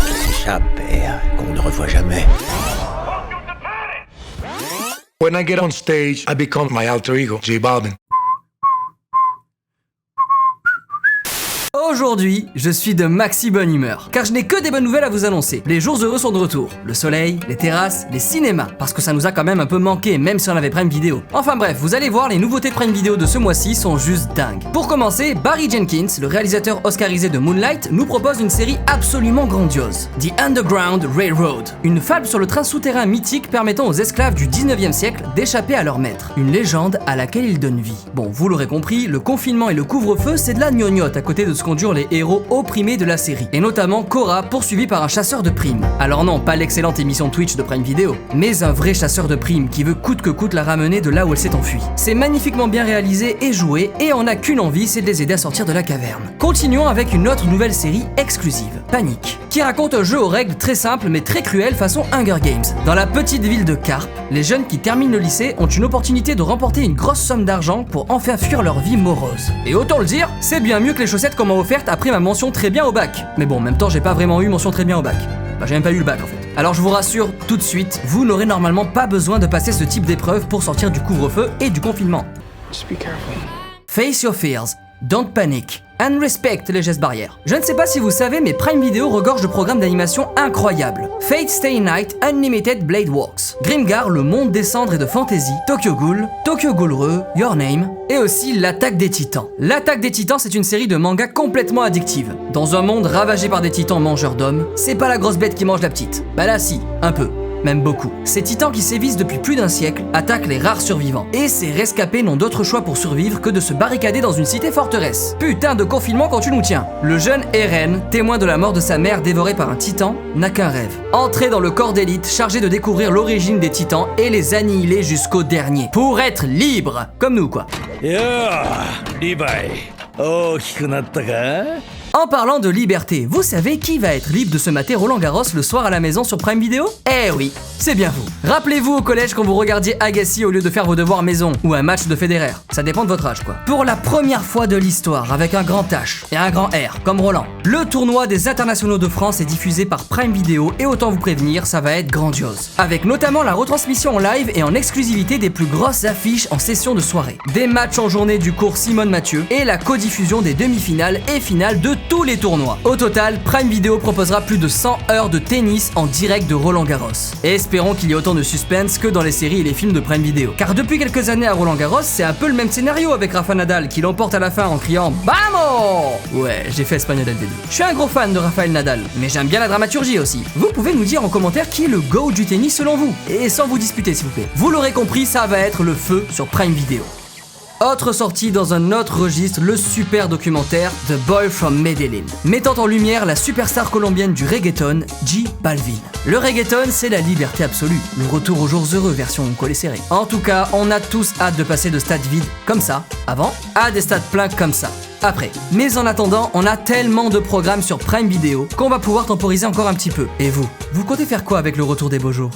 S'échapper, qu'on ne revoit jamais. When I get on stage, I become my alter ego, J Balvin. Aujourd'hui, je suis de maxi bonne humeur, car je n'ai que des bonnes nouvelles à vous annoncer. Les jours heureux sont de retour. Le soleil, les terrasses, les cinémas, parce que ça nous a quand même un peu manqué, même si on avait Prime Video. Enfin bref, vous allez voir, les nouveautés de Prime Video de ce mois-ci sont juste dingues. Pour commencer, Barry Jenkins, le réalisateur oscarisé de Moonlight, nous propose une série absolument grandiose. The Underground Railroad, une fable sur le train souterrain mythique permettant aux esclaves du 19e siècle d'échapper à leur maître. Une légende à laquelle ils donnent vie. Bon, vous l'aurez compris, le confinement et le couvre-feu, c'est de la gnognotte à côté de ce qu'endurent les héros opprimés de la série, et notamment Cora, poursuivi par un chasseur de primes. Alors non, pas l'excellente émission Twitch de Prime Video, mais un vrai chasseur de primes qui veut coûte que coûte la ramener de là où elle s'est enfuie. C'est magnifiquement bien réalisé et joué, et on n'a qu'une envie, c'est de les aider à sortir de la caverne. Continuons avec une autre nouvelle série exclusive, Panic, qui raconte un jeu aux règles très simples mais très cruelles façon Hunger Games. Dans la petite ville de Carp, les jeunes qui terminent le lycée ont une opportunité de remporter une grosse somme d'argent pour enfin fuir leur vie morose. Et autant le dire, c'est bien mieux que les chaussettes qu'on m'a offertes après ma mention très bien au bac. Mais bon, en même temps, j'ai pas vraiment eu mention très bien au bac. Bah, j'ai même pas eu le bac en fait. Alors je vous rassure tout de suite, vous n'aurez normalement pas besoin de passer ce type d'épreuve pour sortir du couvre-feu et du confinement. Just be careful. Face your fears, don't panic, and respect les gestes barrières. Je ne sais pas si vous savez, mais Prime Video regorge de programmes d'animation incroyables. Fate Stay Night Unlimited Blade Works, Grimgar, le monde des cendres et de fantasy, Tokyo Ghoul, Tokyo Ghoul-Re, Your Name, et aussi L'Attaque des Titans. L'Attaque des Titans, c'est une série de mangas complètement addictive. Dans un monde ravagé par des titans mangeurs d'hommes, c'est pas la grosse bête qui mange la petite. Bah là si, un peu. Même beaucoup. Ces titans qui sévissent depuis plus d'un siècle attaquent les rares survivants. Et ces rescapés n'ont d'autre choix pour survivre que de se barricader dans une cité forteresse. Putain de confinement quand tu nous tiens. Le jeune Eren, témoin de la mort de sa mère dévorée par un titan, n'a qu'un rêve. Entrer dans le corps d'élite chargé de découvrir l'origine des titans et les annihiler jusqu'au dernier. Pour être libre. Comme nous quoi. En parlant de liberté, vous savez qui va être libre de se mater Roland Garros le soir à la maison sur Prime Video ? Eh oui, c'est bien vous. Rappelez-vous au collège quand vous regardiez Agassi au lieu de faire vos devoirs maison, ou un match de Federer. Ça dépend de votre âge quoi. Pour la première fois de l'histoire, avec un grand H et un grand R, comme Roland, le tournoi des internationaux de France est diffusé par Prime Video et autant vous prévenir, ça va être grandiose. Avec notamment la retransmission en live et en exclusivité des plus grosses affiches en session de soirée. Des matchs en journée du cours Simone Mathieu et la codiffusion des demi-finales et finales de tous les tournois. Au total, Prime Video proposera plus de 100 heures de tennis en direct de Roland Garros. Et espérons qu'il y ait autant de suspense que dans les séries et les films de Prime Video. Car depuis quelques années à Roland Garros, c'est un peu le même scénario avec Rafa Nadal qui l'emporte à la fin en criant BAMO! Ouais, j'ai fait espagnol dès le début. Je suis un gros fan de Rafael Nadal, mais j'aime bien la dramaturgie aussi. Vous pouvez nous dire en commentaire qui est le GOAT du tennis selon vous. Et sans vous disputer s'il vous plaît. Vous l'aurez compris, ça va être le feu sur Prime Video. Autre sortie dans un autre registre, le super documentaire The Boy from Medellin, mettant en lumière la superstar colombienne du reggaeton, J Balvin. Le reggaeton, c'est la liberté absolue, le retour aux jours heureux version collé serré. En tout cas, on a tous hâte de passer de stades vides comme ça, avant, à des stades pleins comme ça, après. Mais en attendant, on a tellement de programmes sur Prime Video qu'on va pouvoir temporiser encore un petit peu. Et vous comptez faire quoi avec le retour des beaux jours ?